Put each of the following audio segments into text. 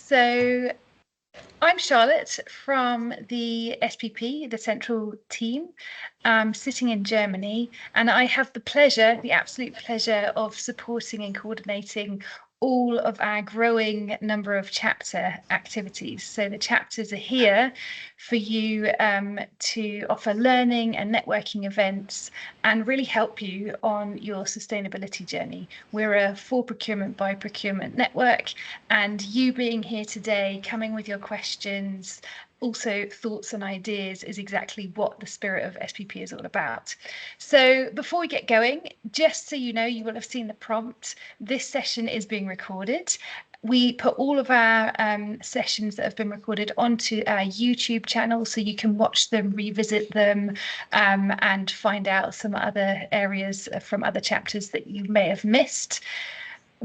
So I'm Charlotte from the SPP, the central team, sitting in Germany, and I have the absolute pleasure of supporting and coordinating all of our growing number of chapter activities. So the chapters are here for you to offer learning and networking events and really help you on your sustainability journey. We're a for procurement by procurement network, and you being here today, coming with your questions, also thoughts and ideas, is exactly what the spirit of SPP is all about. So before we get going, just so you know, you will have seen the prompt. This session is being recorded. We put all of our sessions that have been recorded onto our YouTube channel, so you can watch them, revisit them, and find out some other areas from other chapters that you may have missed.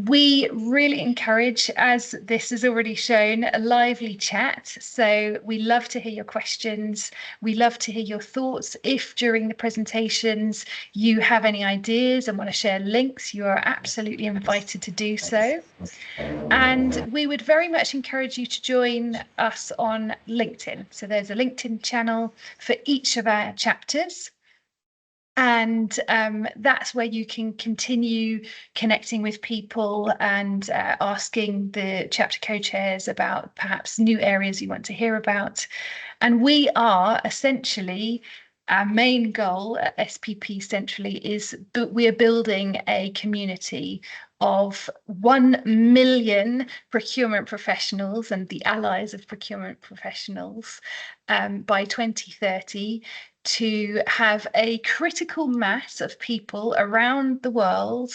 We really encourage, as this has already shown, a lively chat. So we love to hear your questions. We love to hear your thoughts. If during the presentations you have any ideas and want to share links, you are absolutely invited to do so. And we would very much encourage you to join us on LinkedIn. So there's a LinkedIn channel for each of our chapters. And that's where you can continue connecting with people and asking the chapter co-chairs about perhaps new areas you want to hear about. And we are essentially, our main goal at SPP centrally is we are building a community of 1 million procurement professionals and the allies of procurement professionals by 2030, to have a critical mass of people around the world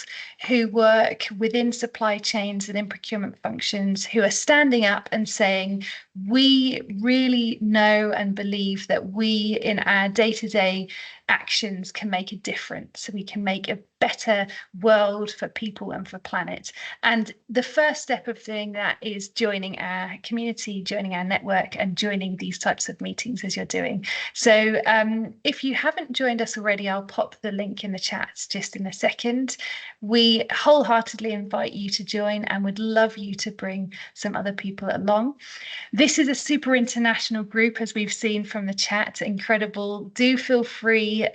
who work within supply chains and in procurement functions, who are standing up and saying, we really know and believe that we in our day-to-day actions can make a difference. So we can make a better world for people and for planet. And the first step of doing that is joining our community, joining our network, and joining these types of meetings as you're doing. So if you haven't joined us already, I'll pop the link in the chat just in a second. We wholeheartedly invite you to join and would love you to bring some other people along. This is a super international group, as we've seen from the chat. Incredible. Do feel free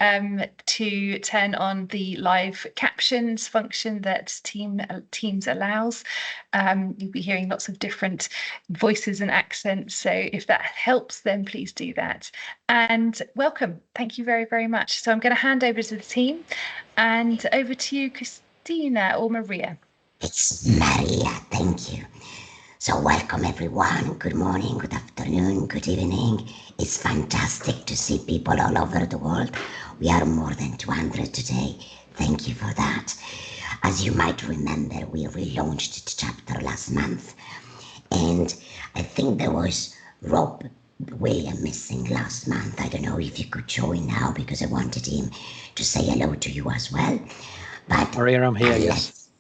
to turn on the live captions function that Teams allows. You'll be hearing lots of different voices and accents. So if that helps, then please do that. And welcome. Thank you very, very much. So I'm going to hand over to the team, and over to you, Christina or Maria. It's Maria, thank you. So welcome everyone. Good morning, good afternoon, good evening. It's fantastic to see people all over the world. We are more than 200 today. Thank you for that. As you might remember, we relaunched the chapter last month, and I think there was Rob William missing last month. I don't know if you could join now, because I wanted him to say hello to you as well. But Maria, I'm here, yes.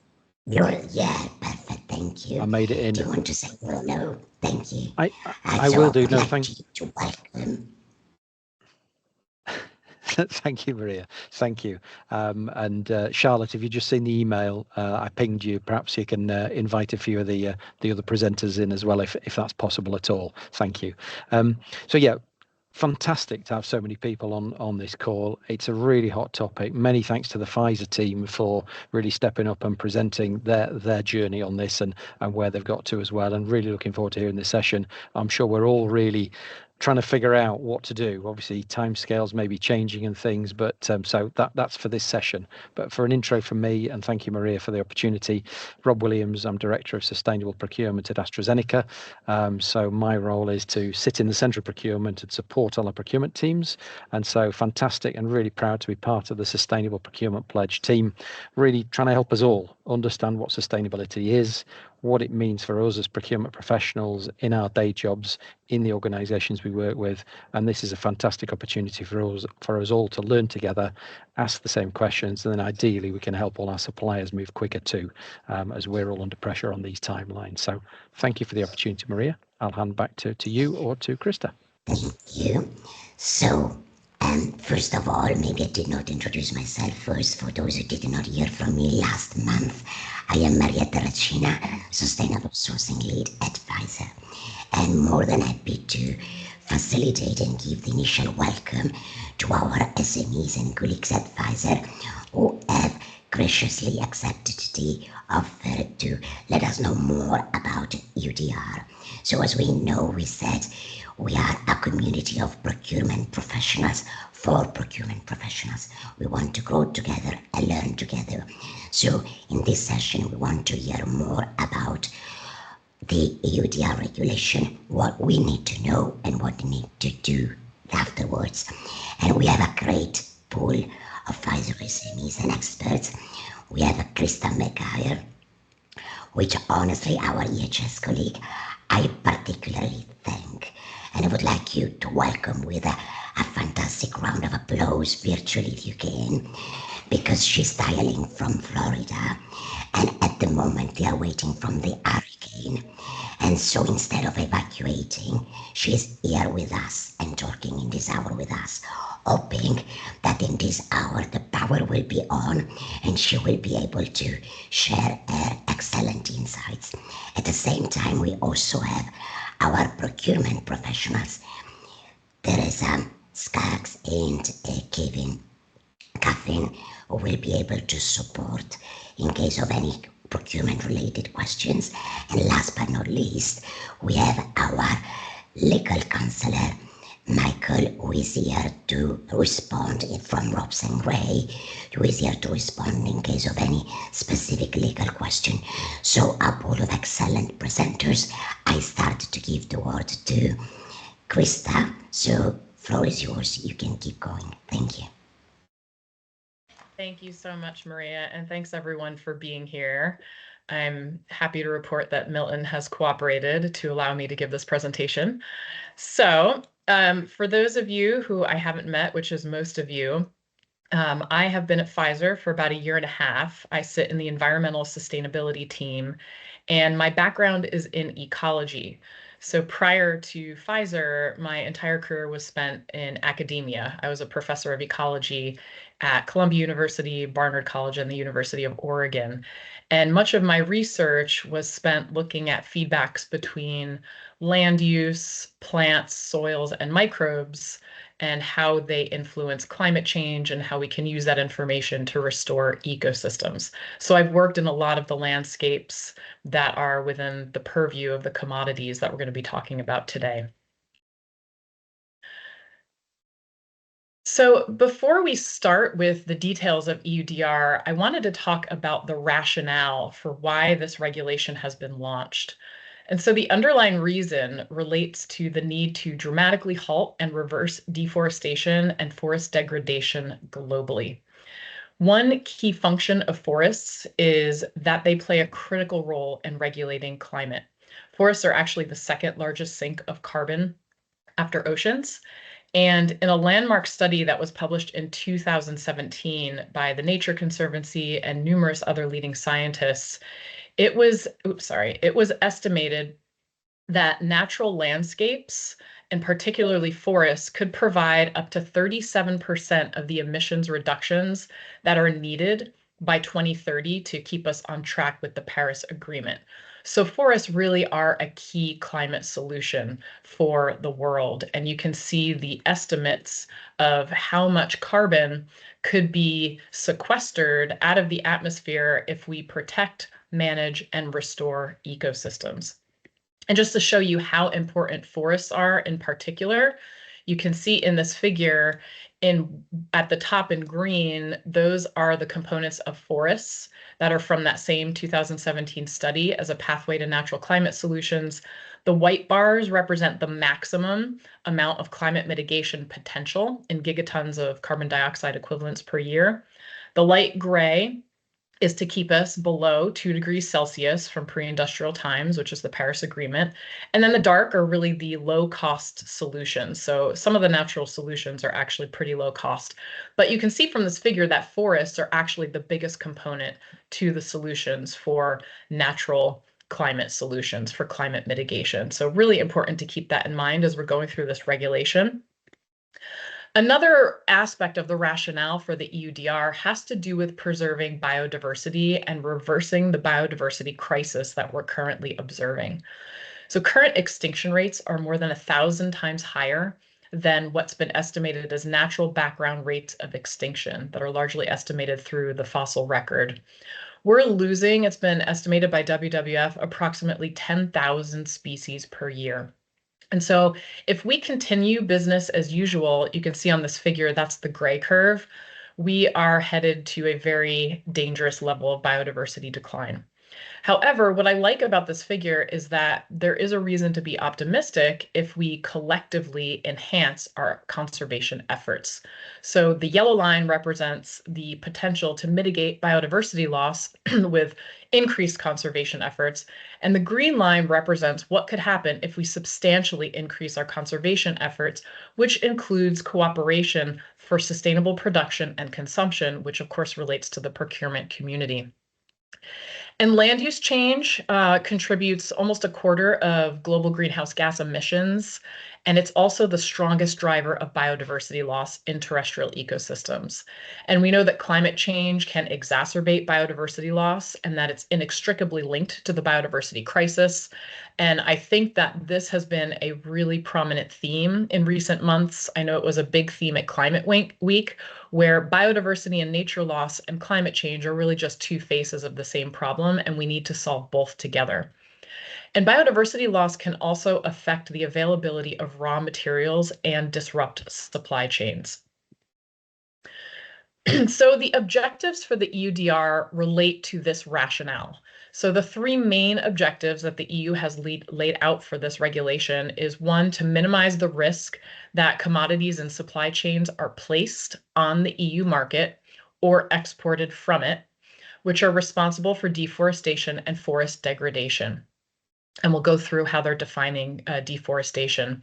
Yeah, perfect, thank you. I made it in. Do you want to say hello? Thank you. I will do. No, thank you. To welcome. Thank you, Maria. Thank you. And Charlotte, if you've just seen the email, I pinged you. Perhaps you can invite a few of the other presenters in as well, if that's possible at all. Thank you. So yeah, fantastic to have so many people on this call. It's a really hot topic. Many thanks to the Pfizer team for really stepping up and presenting their journey on this and where they've got to as well. And really looking forward to hearing this session. I'm sure we're all really trying to figure out what to do. Obviously, timescales may be changing and things, but so that's for this session. But for an intro from me, and thank you, Maria, for the opportunity. Rob Williams, I'm Director of Sustainable Procurement at AstraZeneca. So my role is to sit in the central procurement and support all our procurement teams. And so fantastic and really proud to be part of the Sustainable Procurement Pledge team, really trying to help us all understand what sustainability is, what it means for us as procurement professionals in our day jobs, in the organisations we work with. And this is a fantastic opportunity for us all to learn together, ask the same questions, and then ideally we can help all our suppliers move quicker too, as we're all under pressure on these timelines. So thank you for the opportunity, Maria. I'll hand back to you or to Krista. Thank you. So First of all, maybe I did not introduce myself first. For those who did not hear from me last month, I am Marietta Racina, Sustainable Sourcing Lead at Pfizer, and more than happy to facilitate and give the initial welcome to our SMEs and colleagues at Pfizer who have graciously accepted the offer to let us know more about EUDR. So as we know, we said we are a community of procurement professionals for procurement professionals. We want to grow together and learn together. So in this session, we want to hear more about the EUDR regulation, what we need to know and what we need to do afterwards. And we have a great pool of Pfizer SMEs and experts. We have Krista McGuire, which honestly our EHS colleague I particularly thank. And I would like you to welcome with a fantastic round of applause virtually if you can, because she's dialing from Florida and at the moment they are waiting from the hurricane. And so instead of evacuating, she is here with us and talking in this hour with us, hoping that in this hour the power will be on and she will be able to share her excellent insights. At the same time, we also have our procurement professionals. There is Skaggs and Kevin Caffin who will be able to support in case of any procurement related questions. And last but not least, we have our legal counselor Michael, who is here to respond from Robson Gray, who is here to respond in case of any specific legal question. So a pool of excellent presenters. I start to give the word to Krista. So floor is yours. You can keep going. Thank you. Thank you so much, Maria, and thanks everyone for being here. I'm happy to report that Milton has cooperated to allow me to give this presentation. So for those of you who I haven't met, which is most of you, I have been at Pfizer for about 1.5 years. I sit in the environmental sustainability team, and my background is in ecology. So prior to Pfizer, my entire career was spent in academia. I was a professor of ecology at Columbia University, Barnard College, and the University of Oregon. And much of my research was spent looking at feedbacks between land use, plants, soils, and microbes, and how they influence climate change and how we can use that information to restore ecosystems. So I've worked in a lot of the landscapes that are within the purview of the commodities that we're going to be talking about today. So before we start with the details of EUDR, I wanted to talk about the rationale for why this regulation has been launched. And so the underlying reason relates to the need to dramatically halt and reverse deforestation and forest degradation globally. One key function of forests is that they play a critical role in regulating climate. Forests are actually the second largest sink of carbon after oceans. And in a landmark study that was published in 2017 by the Nature Conservancy and numerous other leading scientists, it was estimated that natural landscapes, and particularly forests, could provide up to 37% of the emissions reductions that are needed by 2030 to keep us on track with the Paris Agreement. So forests really are a key climate solution for the world. And you can see the estimates of how much carbon could be sequestered out of the atmosphere if we protect, manage, and restore ecosystems. And just to show you how important forests are in particular, you can see in this figure at the top in green, those are the components of forests that are from that same 2017 study as a pathway to natural climate solutions. The white bars represent the maximum amount of climate mitigation potential in gigatons of carbon dioxide equivalents per year. The light gray is to keep us below 2 degrees Celsius from pre-industrial times, which is the Paris Agreement. And then the dark are really the low-cost solutions. So some of the natural solutions are actually pretty low cost. But you can see from this figure that forests are actually the biggest component to the solutions for natural climate solutions, for climate mitigation. So really important to keep that in mind as we're going through this regulation. Another aspect of the rationale for the EUDR has to do with preserving biodiversity and reversing the biodiversity crisis that we're currently observing. So current extinction rates are more than 1,000 times higher than what's been estimated as natural background rates of extinction that are largely estimated through the fossil record. We're losing, it's been estimated by WWF, approximately 10,000 species per year. And so if we continue business as usual, you can see on this figure, that's the gray curve, we are headed to a very dangerous level of biodiversity decline. However, what I like about this figure is that there is a reason to be optimistic if we collectively enhance our conservation efforts. So the yellow line represents the potential to mitigate biodiversity loss with increased conservation efforts, and the green line represents what could happen if we substantially increase our conservation efforts, which includes cooperation for sustainable production and consumption, which of course relates to the procurement community. And land use change contributes almost a quarter of global greenhouse gas emissions, and it's also the strongest driver of biodiversity loss in terrestrial ecosystems. And we know that climate change can exacerbate biodiversity loss and that it's inextricably linked to the biodiversity crisis. And I think that this has been a really prominent theme in recent months. I know it was a big theme at Climate Week, where biodiversity and nature loss and climate change are really just two faces of the same problem, and we need to solve both together. And biodiversity loss can also affect the availability of raw materials and disrupt supply chains. So the objectives for the EUDR relate to this rationale. So the three main objectives that the EU has laid out for this regulation is one, to minimize the risk that commodities and supply chains are placed on the EU market or exported from it, which are responsible for deforestation and forest degradation. And we'll go through how they're defining deforestation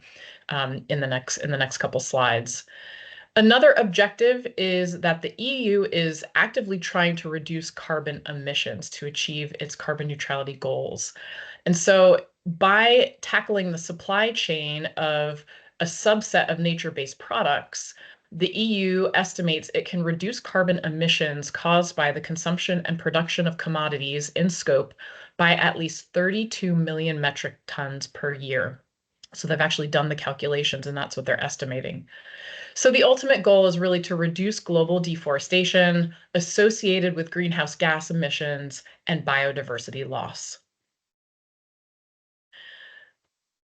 in the next couple slides. Another objective is that the EU is actively trying to reduce carbon emissions to achieve its carbon neutrality goals. And so by tackling the supply chain of a subset of nature-based products, the EU estimates it can reduce carbon emissions caused by the consumption and production of commodities in scope by at least 32 million metric tons per year. So they've actually done the calculations, and that's what they're estimating. So the ultimate goal is really to reduce global deforestation associated with greenhouse gas emissions and biodiversity loss.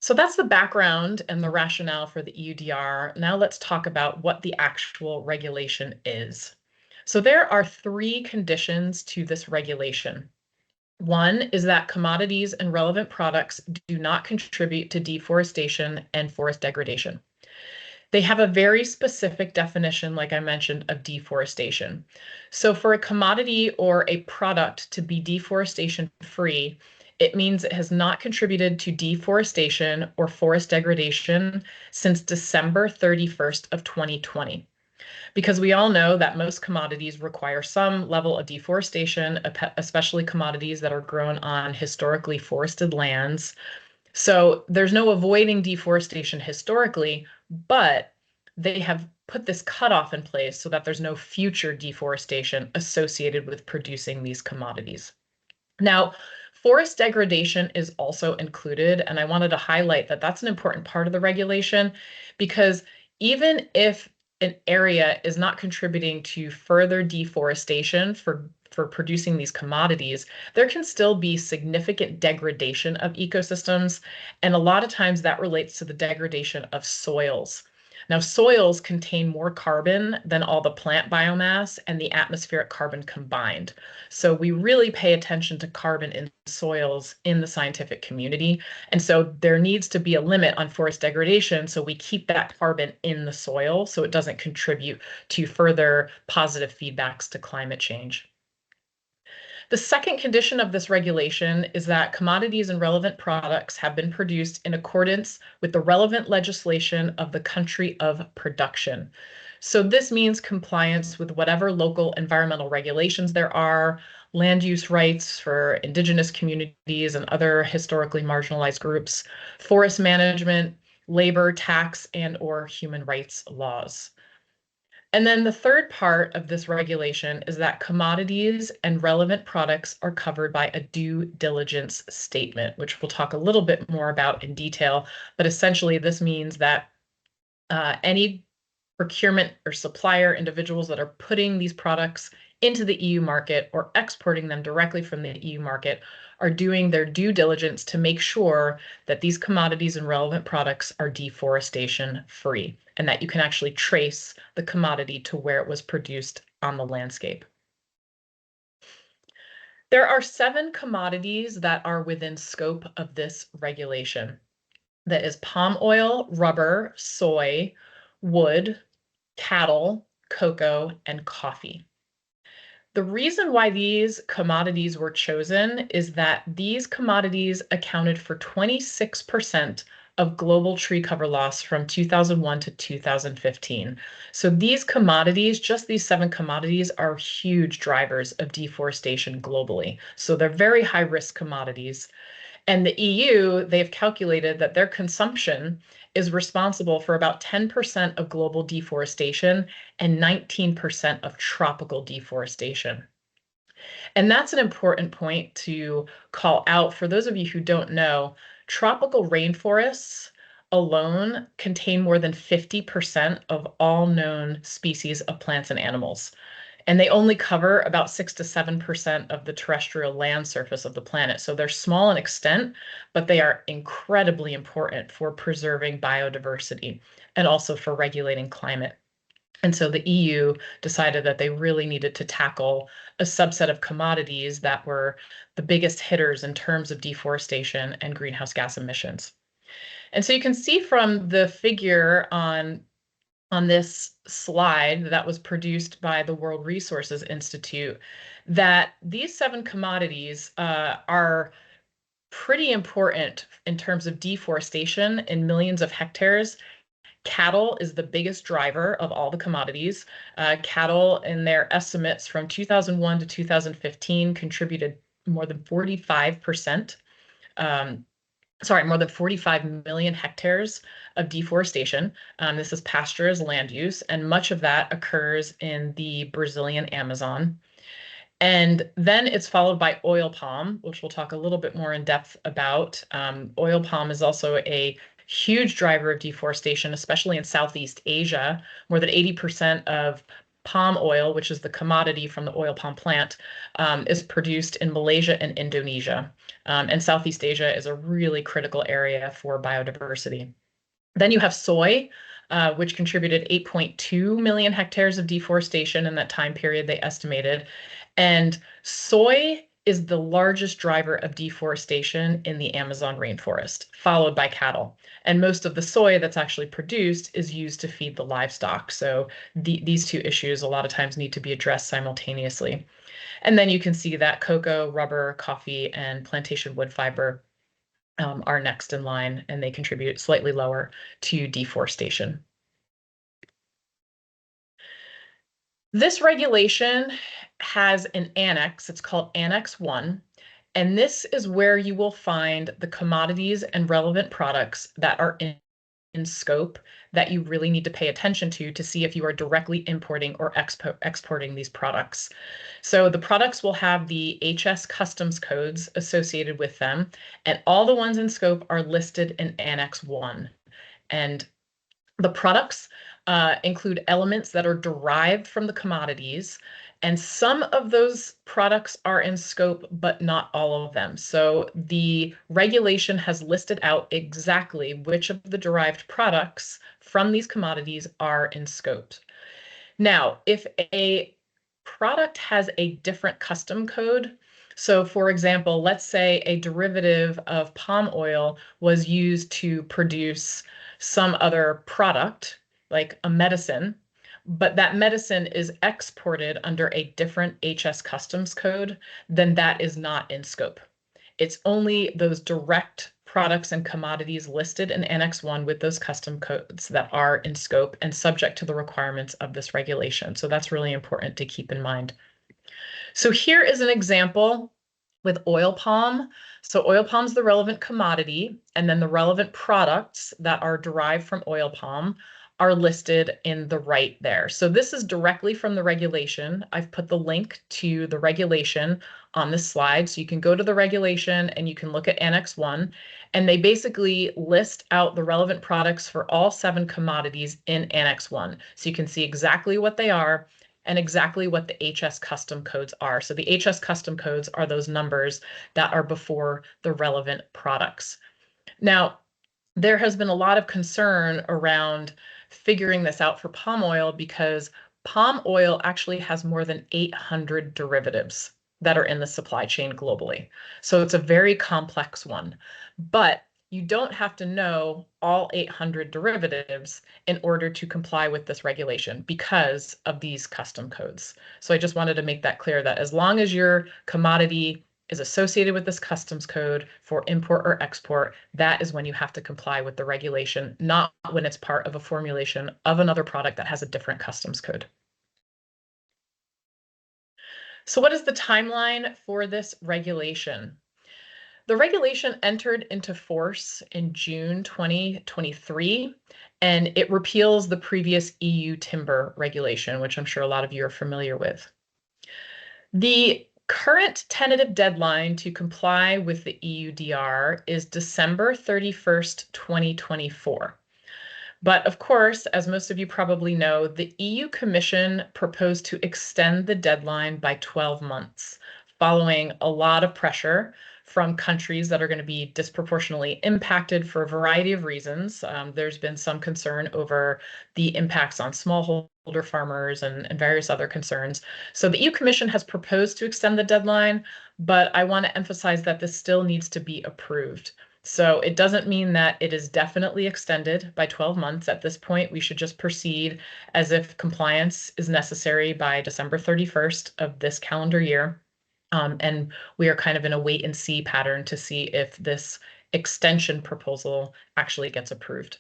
So that's the background and the rationale for the EUDR. Now let's talk about what the actual regulation is. So there are three conditions to this regulation. One is that commodities and relevant products do not contribute to deforestation and forest degradation. They have a very specific definition, like I mentioned, of deforestation. So for a commodity or a product to be deforestation-free, it means it has not contributed to deforestation or forest degradation since December 31st of 2020. Because we all know that most commodities require some level of deforestation, especially commodities that are grown on historically forested lands. So there's no avoiding deforestation historically, but they have put this cutoff in place so that there's no future deforestation associated with producing these commodities. Now, forest degradation is also included, and I wanted to highlight that that's an important part of the regulation, because even if an area is not contributing to further deforestation for producing these commodities, there can still be significant degradation of ecosystems. And a lot of times that relates to the degradation of soils. Now, soils contain more carbon than all the plant biomass and the atmospheric carbon combined. So we really pay attention to carbon in soils in the scientific community. And so there needs to be a limit on forest degradation so we keep that carbon in the soil so it doesn't contribute to further positive feedbacks to climate change. The second condition of this regulation is that commodities and relevant products have been produced in accordance with the relevant legislation of the country of production. So this means compliance with whatever local environmental regulations there are, land use rights for indigenous communities and other historically marginalized groups, forest management, labor, tax, and/or human rights laws. And then the third part of this regulation is that commodities and relevant products are covered by a due diligence statement, which we'll talk a little bit more about in detail. But essentially, this means that any procurement or supplier individuals that are putting these products into the EU market or exporting them directly from the EU market are doing their due diligence to make sure that these commodities and relevant products are deforestation free and that you can actually trace the commodity to where it was produced on the landscape. There are 7 commodities that are within scope of this regulation. That is palm oil, rubber, soy, wood, cattle, cocoa, and coffee. The reason why these commodities were chosen is that these commodities accounted for 26% of global tree cover loss from 2001 to 2015. So these commodities, just these 7 commodities, are huge drivers of deforestation globally. So they're very high risk commodities. And the EU, they've calculated that their consumption is responsible for about 10% of global deforestation and 19% of tropical deforestation. And that's an important point to call out. For those of you who don't know, tropical rainforests alone contain more than 50% of all known species of plants and animals. And they only cover about 6 to 7% of the terrestrial land surface of the planet. So they're small in extent, but they are incredibly important for preserving biodiversity and also for regulating climate. And so the EU decided that they really needed to tackle a subset of commodities that were the biggest hitters in terms of deforestation and greenhouse gas emissions. And so you can see from the figure on this slide that was produced by the World Resources Institute that these 7 commodities are pretty important in terms of deforestation in millions of hectares. Cattle is the biggest driver of all the commodities. Cattle, in their estimates from 2001 to 2015, contributed more than 45%. More than 45 million hectares of deforestation. This is pasture as land use, and much of that occurs in the Brazilian Amazon. And then it's followed by oil palm, which we'll talk a little bit more in depth about. Oil palm is also a huge driver of deforestation, especially in Southeast Asia. More than 80% of palm oil, which is the commodity from the oil palm plant, is produced in Malaysia and Indonesia. And Southeast Asia is a really critical area for biodiversity. Then you have soy, which contributed 8.2 million hectares of deforestation in that time period, they estimated. And soy is the largest driver of deforestation in the Amazon rainforest, followed by cattle. And most of the soy that's actually produced is used to feed the livestock. So these 2 issues a lot of times need to be addressed simultaneously. And then you can see that cocoa, rubber, coffee, and plantation wood fiber are next in line, and they contribute slightly lower to deforestation. This regulation has an annex. It's called Annex 1, and this is where you will find the commodities and relevant products that are in scope that you really need to pay attention to see if you are directly importing or exporting these products. So the products will have the HS customs codes associated with them, and all the ones in scope are listed in Annex 1. And the products include elements that are derived from the commodities, and some of those products are in scope, but not all of them. So the regulation has listed out exactly which of the derived products from these commodities are in scope. Now, if a product has a different custom code, so for example, let's say a derivative of palm oil was used to produce some other product, like a medicine, but that medicine is exported under a different HS customs code, then that is not in scope. It's only those direct products and commodities listed in Annex 1 with those custom codes that are in scope and subject to the requirements of this regulation. So that's really important to keep in mind. So here is an example with oil palm. So oil palm is the relevant commodity, and then the relevant products that are derived from oil palm are listed in the right there. So this is directly from the regulation. I've put the link to the regulation on this slide. So you can go to the regulation and you can look at Annex 1, and they basically list out the relevant products for all 7 commodities in Annex 1. So you can see exactly what they are and exactly what the HS custom codes are. So the HS custom codes are those numbers that are before the relevant products. Now, there has been a lot of concern around figuring this out for palm oil because palm oil actually has more than 800 derivatives that are in the supply chain globally. So it's a very complex one, but you don't have to know all 800 derivatives in order to comply with this regulation because of these custom codes. So I just wanted to make that clear that as long as your commodity is associated with this customs code for import or export, that is when you have to comply with the regulation, not when it's part of a formulation of another product that has a different customs code. So what is the timeline for this regulation? The regulation entered into force in June 2023, and it repeals the previous EU timber regulation, which I'm sure a lot of you are familiar with. The current tentative deadline to comply with the EUDR is December 31st, 2024. But of course, as most of you probably know, the EU Commission proposed to extend the deadline by 12 months, following a lot of pressure from countries that are going to be disproportionately impacted for a variety of reasons. There's been some concern over the impacts on smallholder farmers and various other concerns. So the EU Commission has proposed to extend the deadline, but I want to emphasize that this still needs to be approved. So it doesn't mean that it is definitely extended by 12 months. At this point, we should just proceed as if compliance is necessary by December 31st of this calendar year. And we are kind of in a wait and see pattern to see if this extension proposal actually gets approved.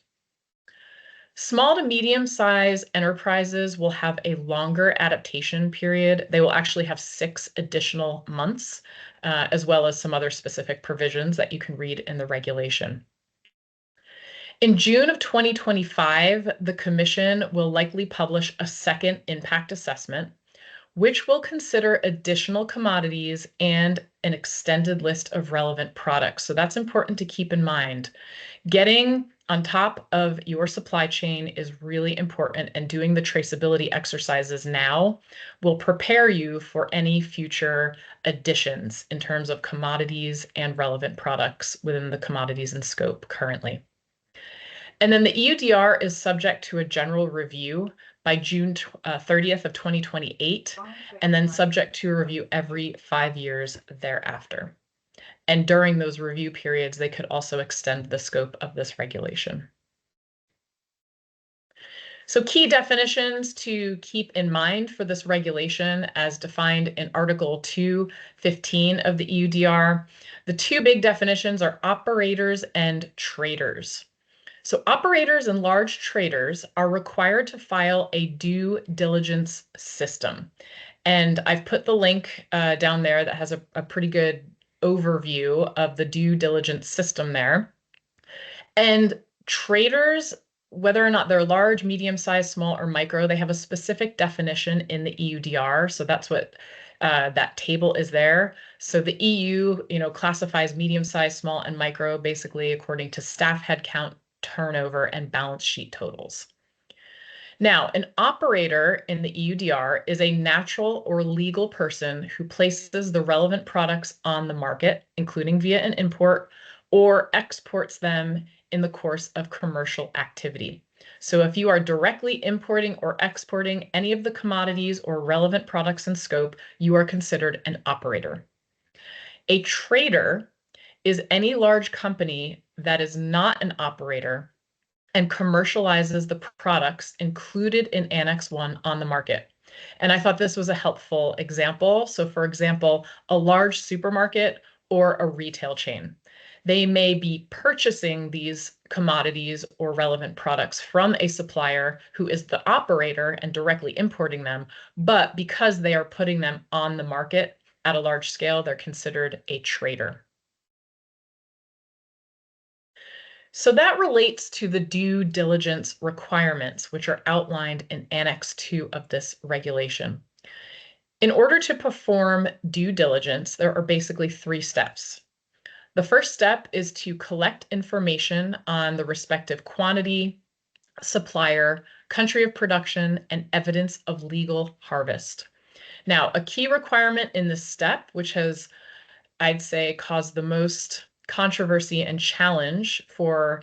Small to medium-sized enterprises will have a longer adaptation period. They will actually have 6 additional months, as well as some other specific provisions that you can read in the regulation. In June of 2025, the Commission will likely publish a second impact assessment, which will consider additional commodities and an extended list of relevant products. So that's important to keep in mind. Getting on top of your supply chain is really important, and doing the traceability exercises now will prepare you for any future additions in terms of commodities and relevant products within the commodities in scope currently. And then the EUDR is subject to a general review by June 30th of 2028, and then subject to a review every 5 years thereafter. And during those review periods, they could also extend the scope of this regulation. So key definitions to keep in mind for this regulation as defined in Article 215 of the EUDR. The 2 big definitions are operators and traders. So operators and large traders are required to file a due diligence system. And I've put the link down there that has a pretty good overview of the due diligence system there. And traders, whether or not they're large, medium-sized, small, or micro, they have a specific definition in the EUDR. So that's what that table is there. So the EU, classifies medium-sized, small, and micro basically according to staff headcount, turnover, and balance sheet totals. Now, an operator in the EUDR is a natural or legal person who places the relevant products on the market, including via an import, or exports them in the course of commercial activity. So if you are directly importing or exporting any of the commodities or relevant products in scope, you are considered an operator. A trader is any large company that is not an operator and commercializes the products included in Annex 1 on the market. And I thought this was a helpful example. So for example, a large supermarket or a retail chain. They may be purchasing these commodities or relevant products from a supplier who is the operator and directly importing them, but because they are putting them on the market at a large scale, they're considered a trader. So that relates to the due diligence requirements, which are outlined in Annex 2 of this regulation. In order to perform due diligence, there are basically 3 steps. The first step is to collect information on the respective quantity, supplier, country of production, and evidence of legal harvest. Now, a key requirement in this step, which has, I'd say, caused the most controversy and challenge for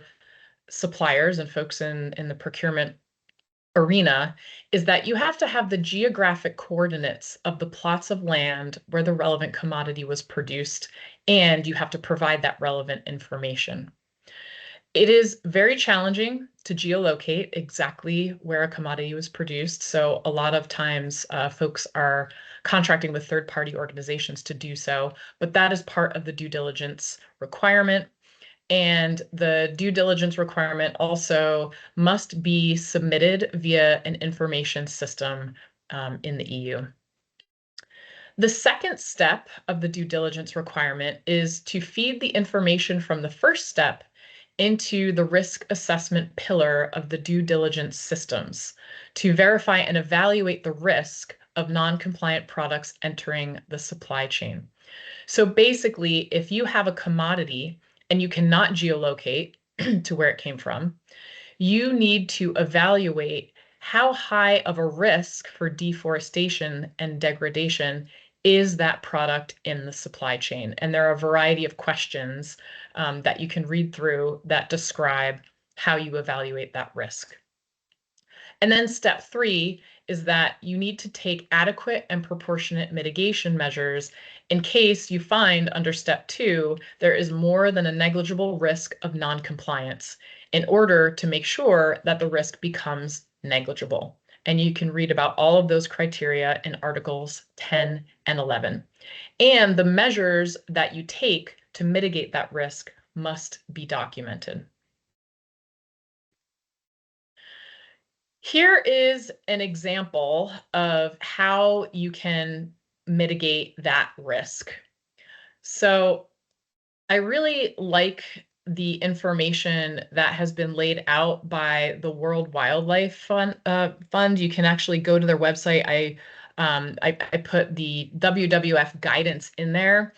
suppliers and folks in the procurement arena, is that you have to have the geographic coordinates of the plots of land where the relevant commodity was produced, and you have to provide that relevant information. It is very challenging to geolocate exactly where a commodity was produced. So a lot of times folks are contracting with third-party organizations to do so, but that is part of the due diligence requirement. And the due diligence requirement also must be submitted via an information system in the EU. The second step of the due diligence requirement is to feed the information from the first step into the risk assessment pillar of the due diligence systems to verify and evaluate the risk of non-compliant products entering the supply chain. So basically, if you have a commodity and you cannot geolocate to where it came from, you need to evaluate how high of a risk for deforestation and degradation is that product in the supply chain. And there are a variety of questions that you can read through that describe how you evaluate that risk. And then step 3 is that you need to take adequate and proportionate mitigation measures in case you find under step 2 there is more than a negligible risk of non-compliance in order to make sure that the risk becomes negligible. And you can read about all of those criteria in Articles 10 and 11. And the measures that you take to mitigate that risk must be documented. Here is an example of how you can mitigate that risk. So I really like the information that has been laid out by the World Wildlife Fund. You can actually go to their website. I put the WWF guidance in there.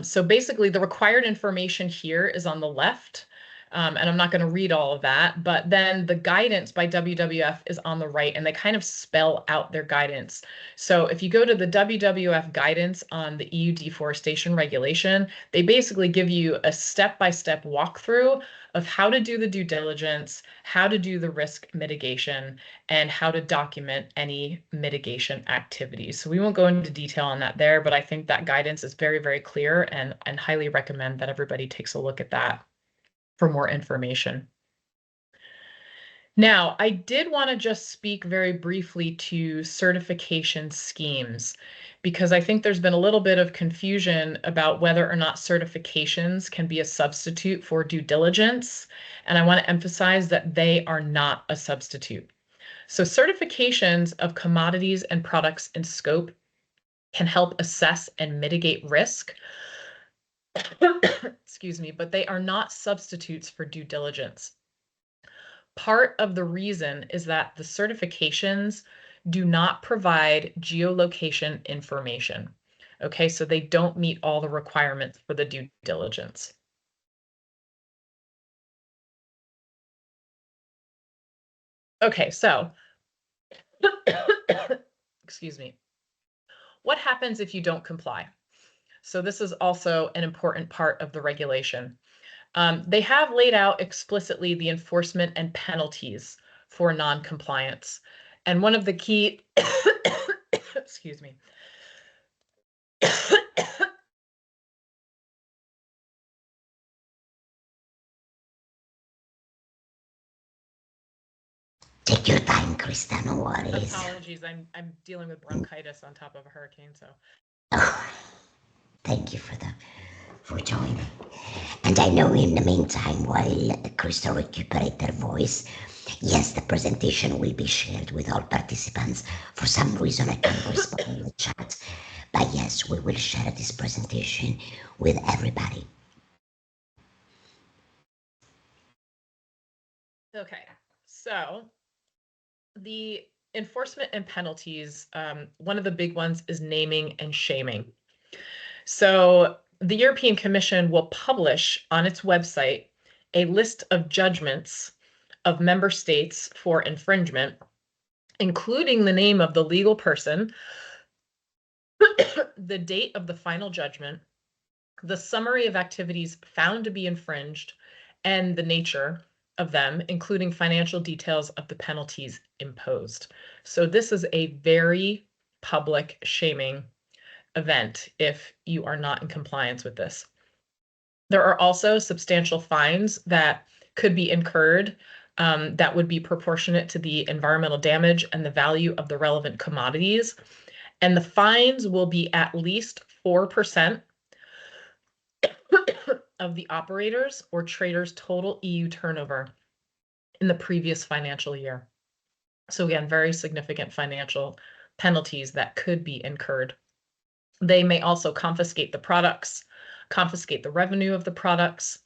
So basically, the required information here is on the left. And I'm not going to read all of that, but then the guidance by WWF is on the right, and they kind of spell out their guidance. So if you go to the WWF guidance on the EU Deforestation Regulation, they basically give you a step-by-step walkthrough of how to do the due diligence, how to do the risk mitigation, and how to document any mitigation activities. So we won't go into detail on that there, but I think that guidance is very, very clear, and highly recommend that everybody takes a look at that for more information. Now, I did want to just speak very briefly to certification schemes, because I think there's been a little bit of confusion about whether or not certifications can be a substitute for due diligence. And I want to emphasize that they are not a substitute. So certifications of commodities and products in scope can help assess and mitigate risk. Excuse me, but they are not substitutes for due diligence. Part of the reason is that the certifications do not provide geolocation information. Okay, so they don't meet all the requirements for the due diligence. Okay, so, excuse me. What happens if you don't comply? So this is also an important part of the regulation. They have laid out explicitly the enforcement and penalties for non-compliance. And one of the key, excuse me. Take your time, Krista, no worries. Apologies, I'm dealing with bronchitis on top of a hurricane, so. Oh, thank you for joining. And I know in the meantime, while Krista recuperates her voice, yes, the presentation will be shared with all participants. For some reason, I can't respond in the chat, but yes, we will share this presentation with everybody. Okay, so the enforcement and penalties, one of the big ones is naming and shaming. So the European Commission will publish on its website a list of judgments of member states for infringement, including the name of the legal person, the date of the final judgment, the summary of activities found to be infringed, and the nature of them, including financial details of the penalties imposed. So this is a very public shaming event if you are not in compliance with this. There are also substantial fines that could be incurred that would be proportionate to the environmental damage and the value of the relevant commodities. And the fines will be at least 4% of the operators or traders' total EU turnover in the previous financial year. So again, very significant financial penalties that could be incurred. They may also confiscate the products, confiscate the revenue of the products,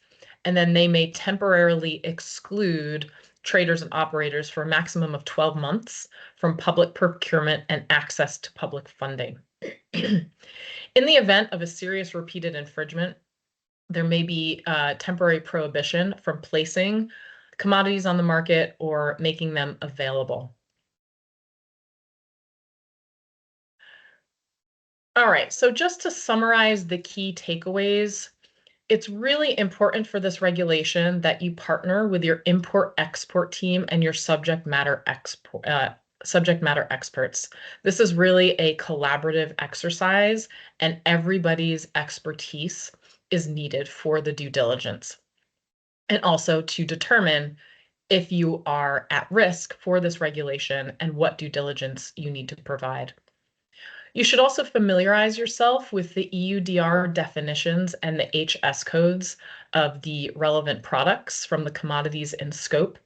and then they may temporarily exclude traders and operators for a maximum of 12 months from public procurement and access to public funding. In the event of a serious repeated infringement, there may be temporary prohibition from placing commodities on the market or making them available. All right, so just to summarize the key takeaways, it's really important for this regulation that you partner with your import-export team and your subject matter experts. This is really a collaborative exercise, and everybody's expertise is needed for the due diligence. And also to determine if you are at risk for this regulation and what due diligence you need to provide. You should also familiarize yourself with the EUDR definitions and the HS codes of the relevant products from the commodities in scope,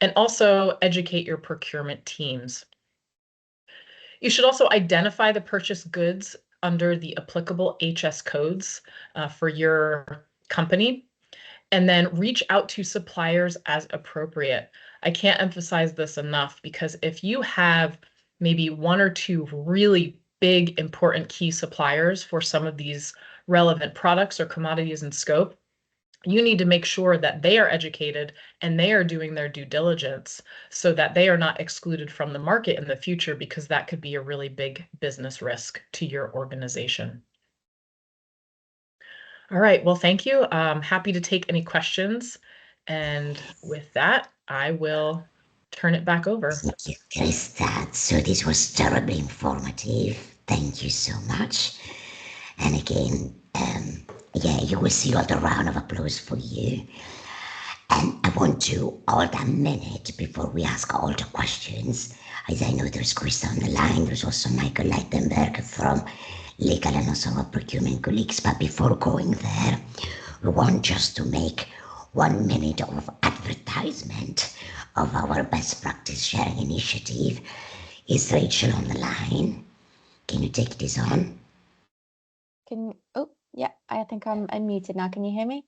and also educate your procurement teams. You should also identify the purchased goods under the applicable HS codes for your company, and then reach out to suppliers as appropriate. I can't emphasize this enough, because if you have maybe one or two really big, important key suppliers for some of these relevant products or commodities in scope, you need to make sure that they are educated and they are doing their due diligence so that they are not excluded from the market in the future, because that could be a really big business risk to your organization. All right, well, thank you. I'm happy to take any questions. And with that, I will turn it back over. Thank you, Krista. So this was terribly informative. Thank you so much. And again, yeah, you will see all the round of applause for you. And I want to hold a minute before we ask all the questions, as I know there's Krista on the line. There's also Michael Leitenberg from Legal and also our procurement colleagues. But before going there, we want just to make 1 minute of advertisement of our best practice sharing initiative. Is Rachel on the line? Can you take this on? Oh, yeah, I think I'm unmuted now. Can you hear me?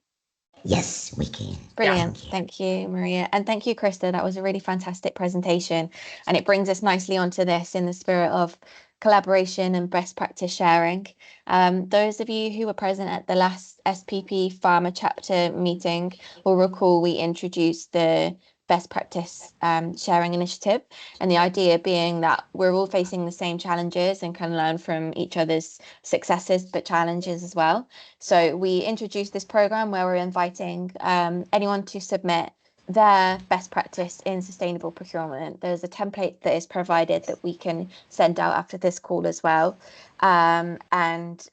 Yes, we can. Brilliant. Thank you, Maria. And thank you, Krista. That was a really fantastic presentation. And it brings us nicely onto this in the spirit of collaboration and best practice sharing. Those of you who were present at the last SPP Pharma chapter meeting will recall we introduced the best practice sharing initiative, and the idea being that we're all facing the same challenges and can learn from each other's successes but challenges as well. So we introduced this program where we're inviting anyone to submit their best practice in sustainable procurement. There's a template that is provided that we can send out after this call as well, and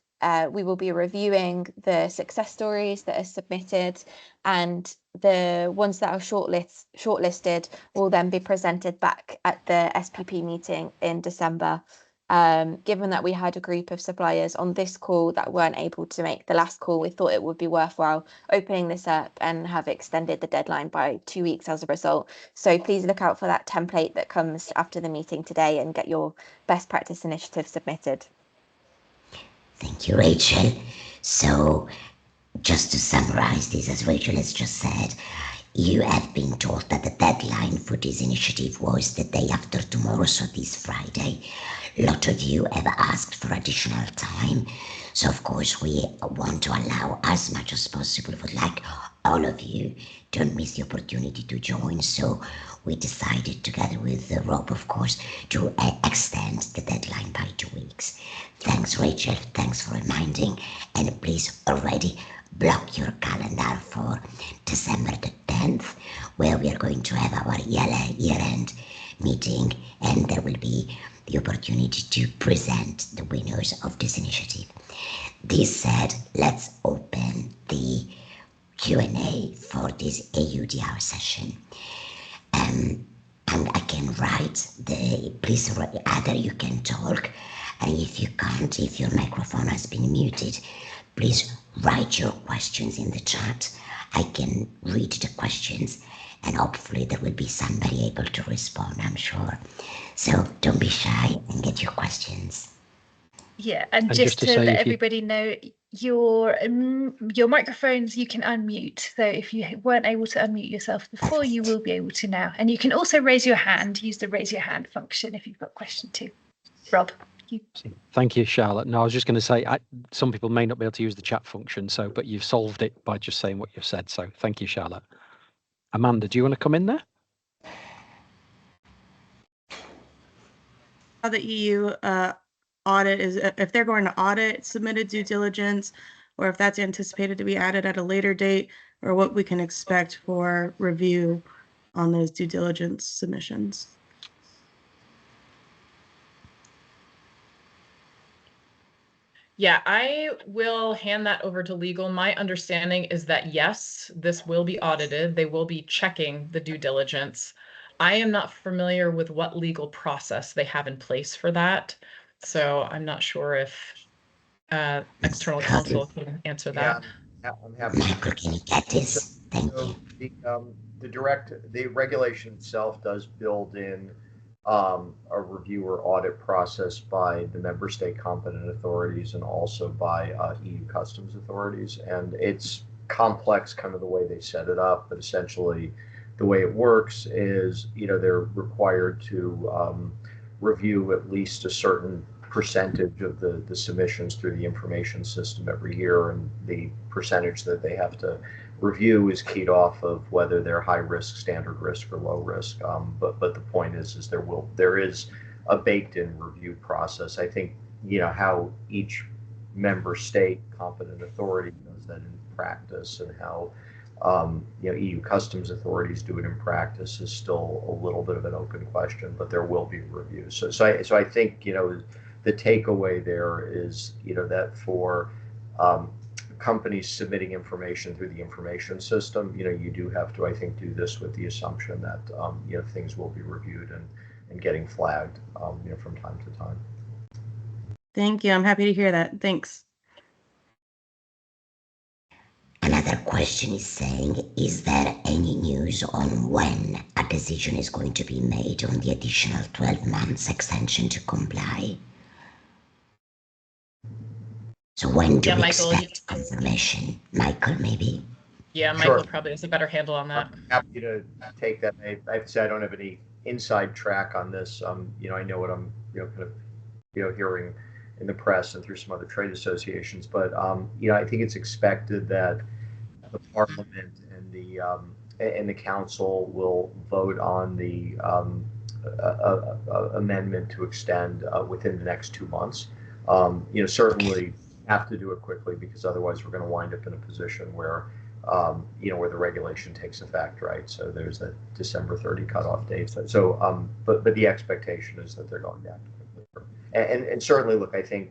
we will be reviewing the success stories that are submitted, and the ones that are shortlisted will then be presented back at the SPP meeting in December. Given that we had a group of suppliers on this call that weren't able to make the last call, we thought it would be worthwhile opening this up and have extended the deadline by 2 weeks as a result. So please look out for that template that comes after the meeting today and get your best practice initiative submitted. Thank you, Rachel. So just to summarize this, as Rachel has just said, you have been told that the deadline for this initiative was the day after tomorrow, so this Friday. A lot of you have asked for additional time, so of course we want to allow as much as possible. Would like all of you don't miss the opportunity to join, so we decided together with Rob, of course, to extend the deadline by 2 weeks. Thanks, Rachel. Thanks for reminding, and please already block your calendar for December the 10th, where we are going to have our year-end meeting, and there will be the opportunity to present the winners of this initiative. This said, let's open the Q&A for this EUDR session. And I can write please either you can talk, and if you can't, if your microphone has been muted, please write your questions in the chat. I can read the questions, and hopefully there will be somebody able to respond, I'm sure. So don't be shy and get your questions. Yeah, and just to let everybody know, your microphones you can unmute. So if you weren't able to unmute yourself before, you will be able to now. And you can also raise your hand, use the raise your hand function if you've got a question too. Rob. Thank you, Charlotte. No, I was just going to say, some people may not be able to use the chat function, but you've solved it by just saying what you've said. So thank you, Charlotte. Amanda, do you want to come in there? How the EU audit is, if they're going to audit submitted due diligence, or if that's anticipated to be added at a later date, or what we can expect for review on those due diligence submissions. Yeah, I will hand that over to legal. My understanding is that yes, this will be audited. They will be checking the due diligence. I am not familiar with what legal process they have in place for that. So I'm not sure if external counsel can answer that. Yeah, I'm happy. Michael, can you get this? Thank you. The regulation itself does build in a review or audit process by the member state competent authorities and also by EU customs authorities. And it's complex kind of the way they set it up, but essentially the way it works is, they're required to review at least a certain percentage of the submissions through the information system every year, and the percentage that they have to review is keyed off of whether they're high risk, standard risk, or low risk. But the point is there is a baked in review process. I think how each member state competent authority does that in practice, and how EU customs authorities do it in practice is still a little bit of an open question. But there will be reviews. So I think the takeaway there is that for companies submitting information through the information system, you do have to, I think, do this with the assumption that things will be reviewed and getting flagged from time to time. Thank you. I'm happy to hear that. Thanks. Another question is saying, is there any news on when a decision is going to be made on the additional 12 months extension to comply? So when do we expect confirmation? Michael, maybe? Yeah, Michael probably has a better handle on that. I'm happy to take that. I have to say I don't have any inside track on this. I know what I'm kind of hearing in the press and through some other trade associations, but I think it's expected that the Parliament and the Council will vote on the amendment to extend within the next 2 months. Certainly have to do it quickly, because otherwise we're going to wind up in a position where where the regulation takes effect, right? So there's that December 30 cutoff date. But the expectation is that they're going to act quickly. And certainly, look, I think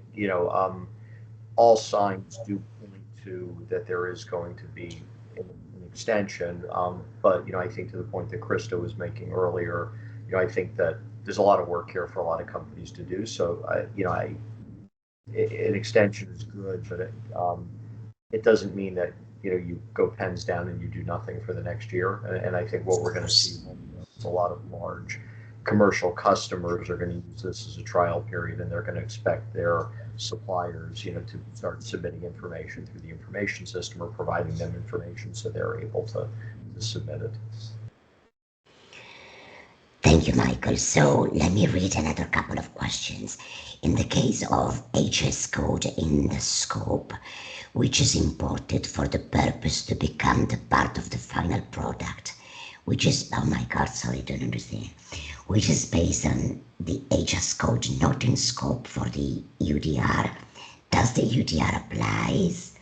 all signs do point to that there is going to be an extension. But I think to the point that Krista was making earlier, I think that there's a lot of work here for a lot of companies to do. So an extension is good, but it doesn't mean that you go pens down and you do nothing for the next year. And I think what we're going to see is a lot of large commercial customers are going to use this as a trial period, and they're going to expect their suppliers to start submitting information through the information system, or providing them information so they're able to to submit it. Thank you, Michael. So let me read another couple of questions. In the case of HS code in the scope, which is imported for the purpose to become the part of the final product, which is, oh my God, sorry, I don't understand, which is based on the HS code not in scope for the EUDR. Does the EUDR applies?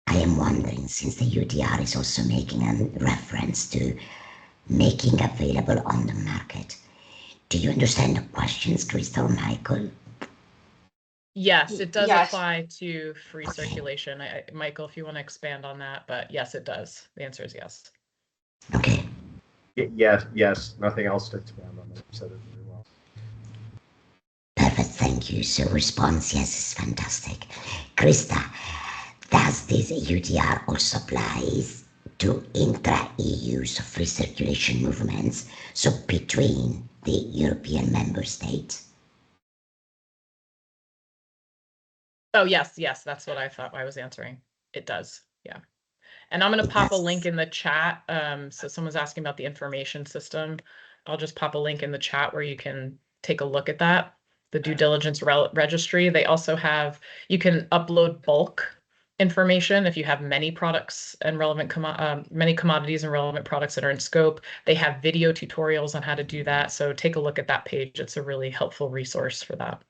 I am wondering, since the EUDR is also making a reference to making available on the market. Do you understand the questions, Crystal, Michael? Yes, it does Yes. apply to free Okay. circulation. Michael, if you want to expand on that, but yes, it does. The answer is yes. Okay. Yes, nothing else to expand on. You said it very well. Perfect, thank you. So response, yes, is fantastic. Krista, does this EUDR also applies to intra-EU, so free circulation movements, so between the European member states? Oh, yes, that's what I thought I was answering. It does, yeah. And I'm going to pop a link in the chat. So someone's asking about the information system. I'll just pop a link in the chat where you can take a look at that. The due diligence registry. They also have, you can upload bulk information if you have many products and relevant many commodities and relevant products that are in scope. They have video tutorials on how to do that. So take a look at that page. It's a really helpful resource for that.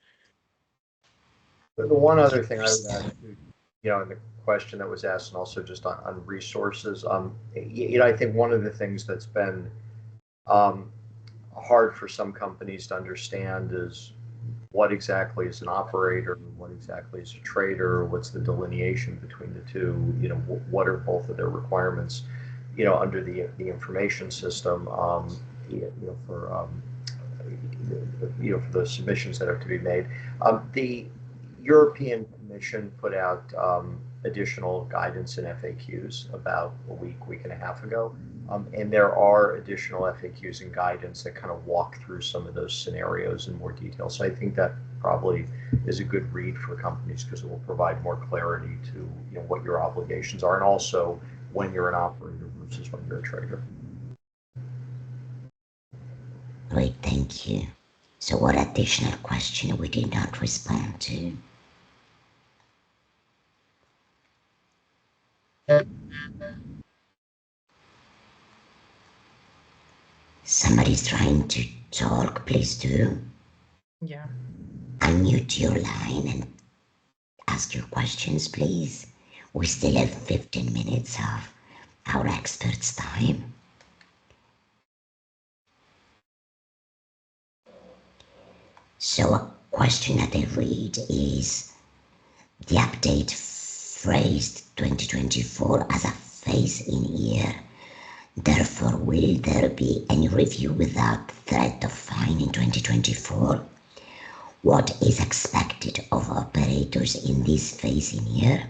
The one other thing I would add, in the question that was asked, and also just on resources, I think one of the things that's been hard for some companies to understand is what exactly is an operator, what exactly is a trader, what's the delineation between the two, what are both of their requirements, under the information system, for the submissions that are to be made. The European Commission put out additional guidance and FAQs about a week and a half ago. And there are additional FAQs and guidance that kind of walk through some of those scenarios in more detail. So I think that probably is a good read for companies because it will provide more clarity to what your obligations are, and also when you're an operator versus when you're a trader. Great, thank you. So what additional question we did not respond to? Somebody's trying to talk, please do. Yeah. Unmute your line and ask your questions, please. We still have 15 minutes of our experts' time. So a question that I read is, the update phrased 2024 as a phase-in year. Therefore, will there be any review without threat of fine in 2024? What is expected of operators in this phase-in year?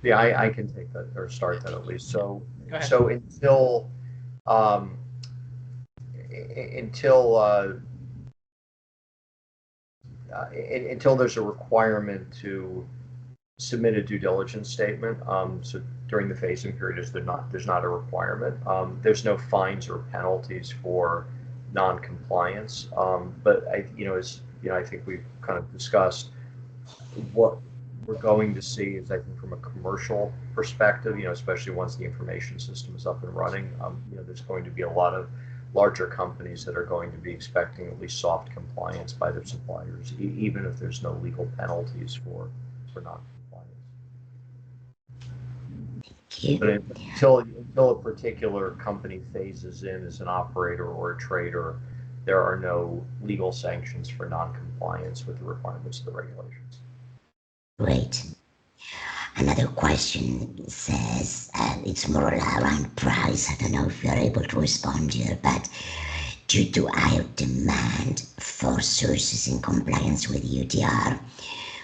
Yeah, I can take that or start that at least. So, Go ahead. so until there's a requirement to submit a due diligence statement. So during the phasing period, there's not a requirement. There's no fines or penalties for non-compliance. But I think we've kind of discussed what we're going to see is, I think, from a commercial perspective, especially once the information system is up and running, there's going to be a lot of larger companies that are going to be expecting at least soft compliance by their suppliers, even if there's no legal penalties for non-compliance. But until a particular company phases in as an operator or a trader, there are no legal sanctions for non-compliance with the requirements of the regulations. Great. Another question says, it's more around price. I don't know if you're able to respond here, but due to higher demand for sources in compliance with EUDR,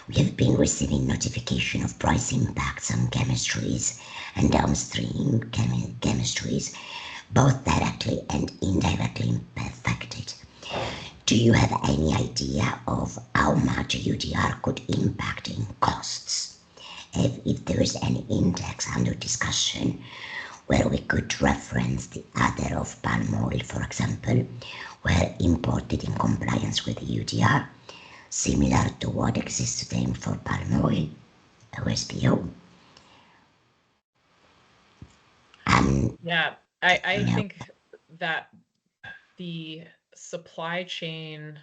we have been receiving notification of price impacts on chemistries and downstream chemistries, both directly and indirectly affected. Do you have any idea of how much EUDR could impact in costs? if there is any index under discussion where we could reference the other of palm oil, for example, were imported in compliance with the EUDR, similar to what exists today for palm oil, OSPO. Yeah, I think that the supply chain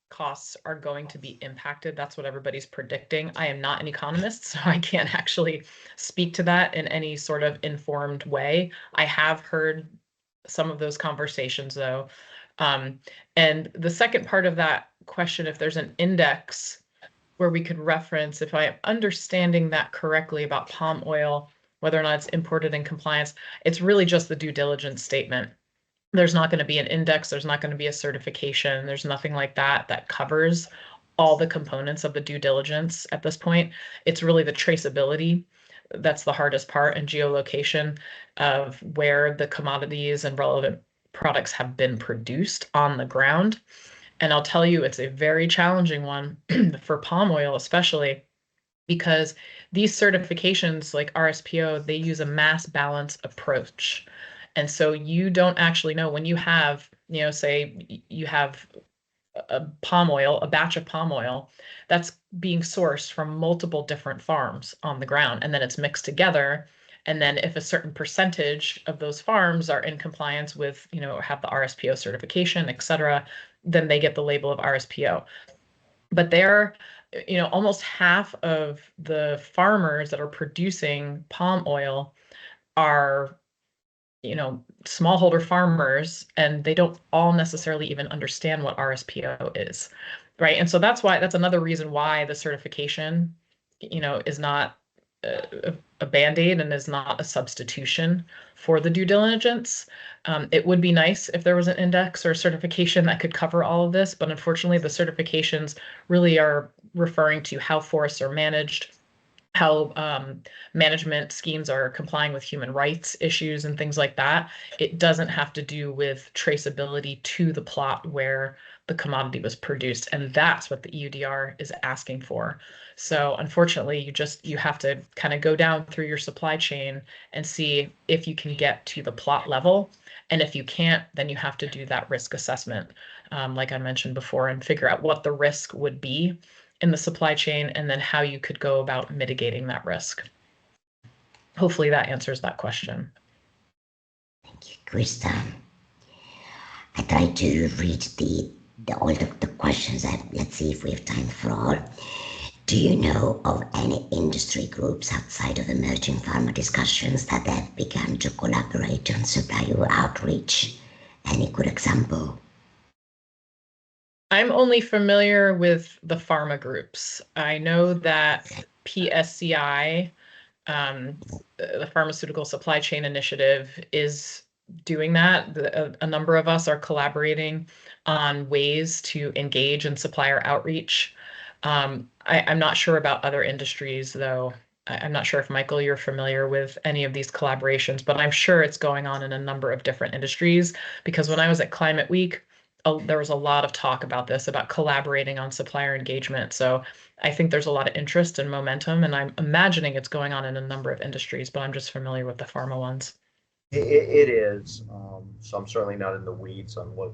costs are going to be impacted. That's what everybody's predicting. I am not an economist, so I can't actually speak to that in any sort of informed way. I have heard some of those conversations though. And the second part of that question, if there's an index where we could reference, if I am understanding that correctly about palm oil, whether or not it's imported in compliance, it's really just the due diligence statement. There's not going to be an index. There's not going to be a certification. There's nothing like that that covers all the components of the due diligence at this point. It's really the traceability that's the hardest part, and geolocation of where the commodities and relevant products have been produced on the ground. And I'll tell you, it's a very challenging one for palm oil, especially because these certifications like RSPO, they use a mass balance approach. And so you don't actually know when you have, say you have a palm oil, a batch of palm oil that's being sourced from multiple different farms on the ground, and then it's mixed together. And then if a certain percentage of those farms are in compliance with, have the RSPO certification, et cetera, then they get the label of RSPO. But they're, almost half of the farmers that are producing palm oil are smallholder farmers, and they don't all necessarily even understand what RSPO is, right? And so that's another reason why the certification, is not a Band-Aid and is not a substitution for the due diligence. It would be nice if there was an index or certification that could cover all of this, but unfortunately the certifications really are referring to how forests are managed, how management schemes are complying with human rights issues and things like that. It doesn't have to do with traceability to the plot where the commodity was produced. And that's what the EUDR is asking for. So unfortunately, you have to kind of go down through your supply chain and see if you can get to the plot level. And if you can't, then you have to do that risk assessment, like I mentioned before, and figure out what the risk would be in the supply chain, and then how you could go about mitigating that risk. Hopefully that answers that question. Thank you, Krista. I tried to read all the questions. Let's see if we have time for all. Do you know of any industry groups outside of emerging pharma discussions that have begun to collaborate on supplier outreach? Any good example? I'm only familiar with the pharma groups. I know that PSCI, the Pharmaceutical Supply Chain Initiative, is doing that. A number of us are collaborating on ways to engage in supplier outreach. I'm not sure about other industries, though. I'm not sure if, Michael, you're familiar with any of these collaborations, but I'm sure it's going on in a number of different industries, because when I was at Climate Week, there was a lot of talk about this, about collaborating on supplier engagement. So I think there's a lot of interest and momentum, and I'm imagining it's going on in a number of industries, but I'm just familiar with the pharma ones. It is. So I'm certainly not in the weeds on what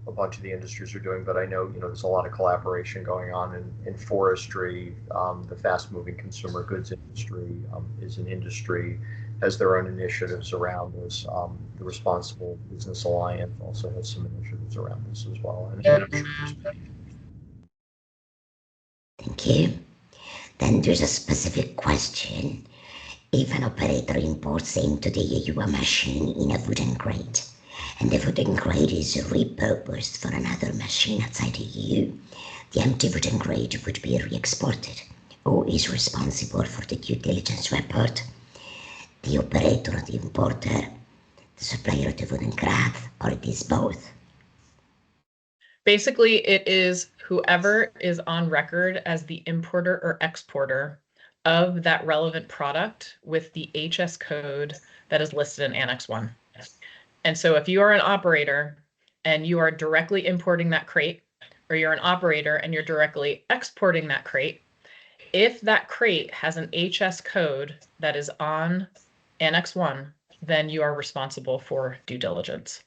a bunch of the industries are doing, but I know, there's a lot of collaboration going on in forestry. The fast-moving consumer goods industry is an industry, has their own initiatives around this. The Responsible Business Alliance also has some initiatives around this as well. And I'm sure Thank you. Then there's a specific question. If an operator imports into the EU a machine in a wooden crate, and the wooden crate is repurposed for another machine outside the EU, the empty wooden crate would be re-exported. Who is responsible for the due diligence report? The operator or the importer, the supplier of the wooden crate, or it is both? Basically, it is whoever is on record as the importer or exporter of that relevant product with the HS code that is listed in Annex 1. And so if you are an operator and you are directly importing that crate, or you're an operator and you're directly exporting that crate, If that crate has an HS code that is on Annex 1, then you are responsible for due diligence.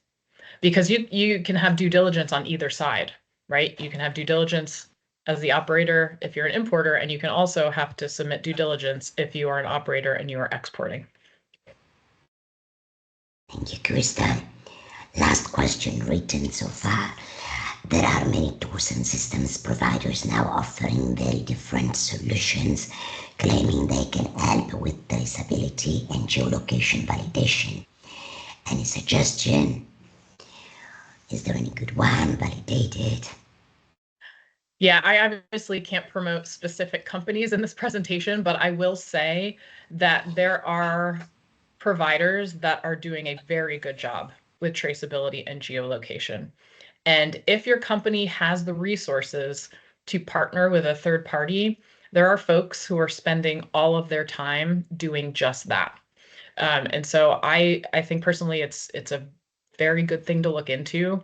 Because you can have due diligence on either side, right? You can have due diligence as the operator if you're an importer, and you can also have to submit due diligence if you are an operator and you are exporting. Thank you, Krista. Last question written so far. There are many tools and systems providers now offering very different solutions, claiming they can help with traceability and geolocation validation. Any suggestion? Is there any good one validated? Yeah, I obviously can't promote specific companies in this presentation, but I will say that there are providers that are doing a very good job with traceability and geolocation. And if your company has the resources to partner with a third party, there are folks who are spending all of their time doing just that. And so I think personally it's a very good thing to look into,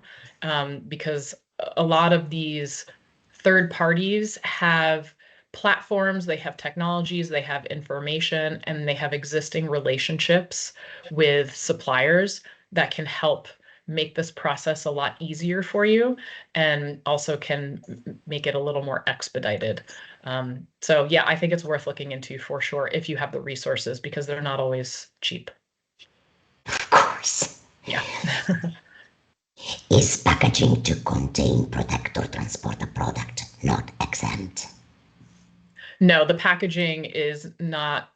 because a lot of these third parties have platforms, they have technologies, they have information, and they have existing relationships with suppliers that can help make this process a lot easier for you, and also can make it a little more expedited. So yeah, I think it's worth looking into for sure if you have the resources, because they're not always cheap. Of course. Yeah. Is packaging to contain, protect, or transport a product not exempt? No, the packaging is not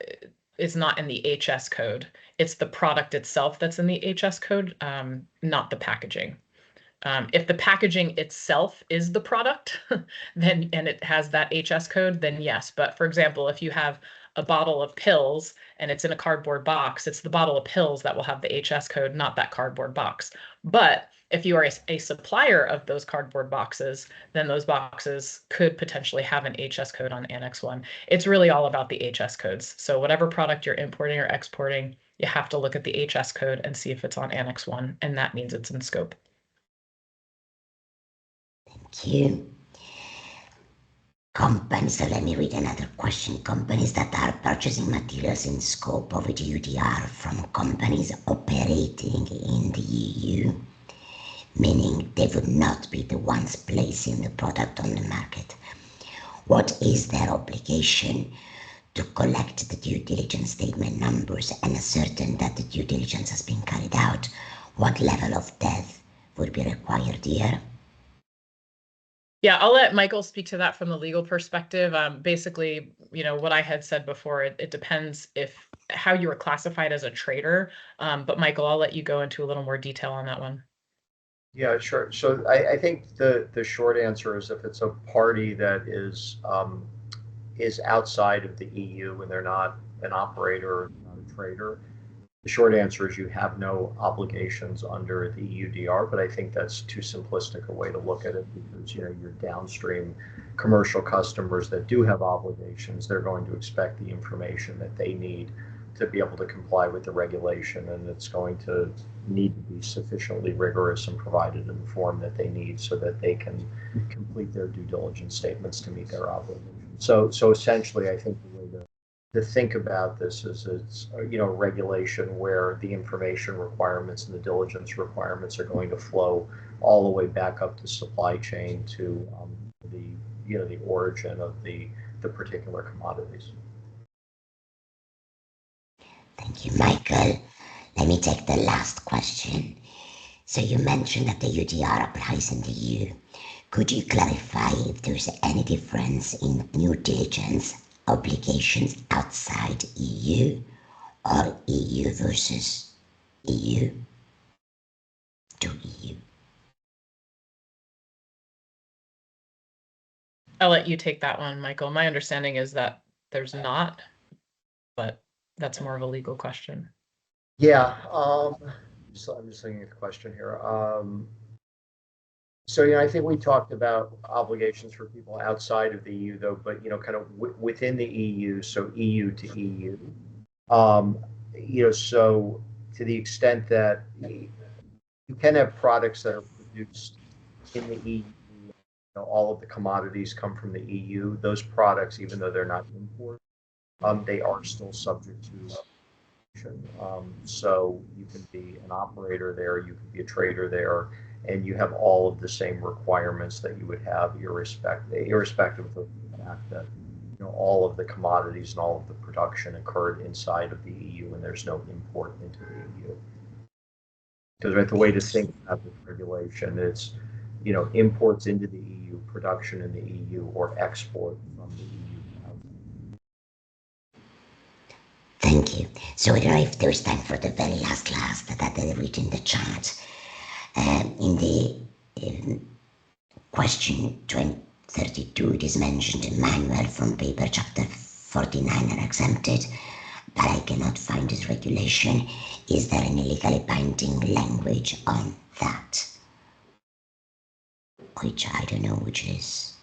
in the HS code. It's the product itself that's in the HS code, not the packaging. If the packaging itself is the product, then and it has that HS code, then yes. But for example, if you have a bottle of pills and it's in a cardboard box, it's the bottle of pills that will have the HS code, not that cardboard box. But if you are a supplier of those cardboard boxes, then those boxes could potentially have an HS code on Annex 1. It's really all about the HS codes. So whatever product you're importing or exporting, you have to look at the HS code and see if it's on Annex 1, and that means it's in scope. Thank you. Companies, so let me read another question. Companies that are purchasing materials in scope of EUDR from companies operating in the EU, meaning they would not be the ones placing the product on the market. What is their obligation to collect the due diligence statement numbers and ascertain that the due diligence has been carried out? What level of depth would be required here? Yeah, I'll let Michael speak to that from the legal perspective. Basically, what I had said before, it depends how you were classified as a trader. But Michael, I'll let you go into a little more detail on that one. Yeah, sure. So I think the short answer is if it's a party that is outside of the EU and they're not an operator or not a trader, the short answer is you have no obligations under the EUDR, but I think that's too simplistic a way to look at it, because your downstream commercial customers that do have obligations, they're going to expect the information that they need to be able to comply with the regulation, and it's going to need to be sufficiently rigorous and provided in the form that they need so that they can complete their due diligence statements to meet their obligations. So essentially, I think the way to think about this is it's regulation where the information requirements and the diligence requirements are going to flow all the way back up the supply chain to the origin of the particular commodities. Thank you, Michael. Let me take the last question. So you mentioned that the EUDR applies in the EU. Could you clarify if there's any difference in due diligence obligations outside EU or EU versus EU to EU? I'll let you take that one, Michael. My understanding is that there's not, but that's more of a legal question. Yeah, so I'm just looking at the question here. So I think we talked about obligations for people outside of the EU, though, but kind of within the EU, so EU to EU. So to the extent that you can have products that are produced in the EU all of the commodities come from the EU. Those products, even though they're not imported, they are still subject to so you can be an operator there, you can be a trader there, and you have all of the same requirements that you would have irrespective of the fact that all of the commodities and all of the production occurred inside of the EU and there's no import into the EU. Because the way to think about this regulation, it's imports into the EU, production in the EU, or export from the EU. Thank you. So I don't know if there is time for the very last that they read in the chat. In the question 32, it is mentioned in manual from paper chapter 49 are exempted, but I cannot find this regulation. Is there any legally binding language on that? Which I don't know which is.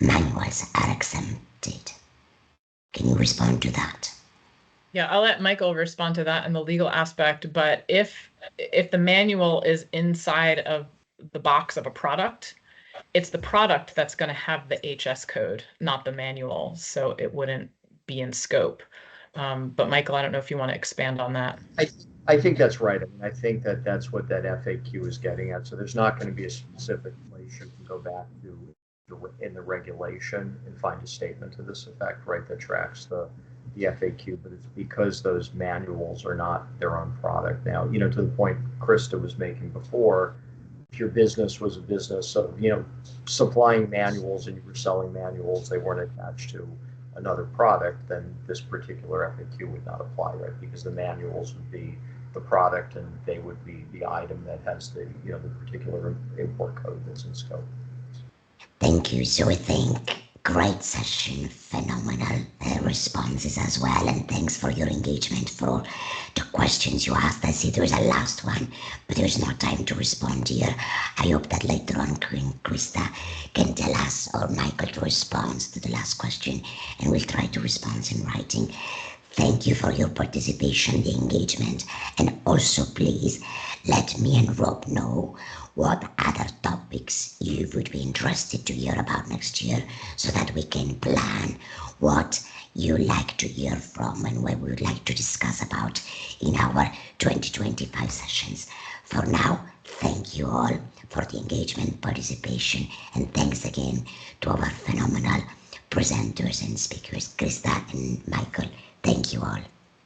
Manuals are exempted. Can you respond to that? Yeah, I'll let Michael respond to that in the legal aspect, but if the manual is inside of the box of a product, it's the product that's going to have the HS code, not the manual, so it wouldn't be in scope. But Michael, I don't know if you want to expand on that. I think that's right. I mean, I think that's what that FAQ is getting at. So there's not going to be a specific place you can go back to in the regulation and find a statement to this effect, right, that tracks the FAQ, but it's because those manuals are not their own product. Now, to the point Krista was making before, if your business was a business of, supplying manuals and you were selling manuals, they weren't attached to another product, then this particular FAQ would not apply, right? Because the manuals would be the product and they would be the item that has the, the particular import code that's in scope. Thank you. So I think great session, phenomenal responses as well, and thanks for your engagement, for the questions you asked. I see there's a last one, but there's no time to respond here. I hope that later on Krista can tell us, or Michael, to respond to the last question, and we'll try to respond in writing. Thank you for your participation, the engagement, and also please let me and Rob know what other topics you would be interested to hear about next year, so that we can plan what you like to hear from and what we would like to discuss about in our 2025 sessions. For now, thank you all for the engagement, participation, and thanks again to our phenomenal presenters and speakers, Krista and Michael. Thank you all.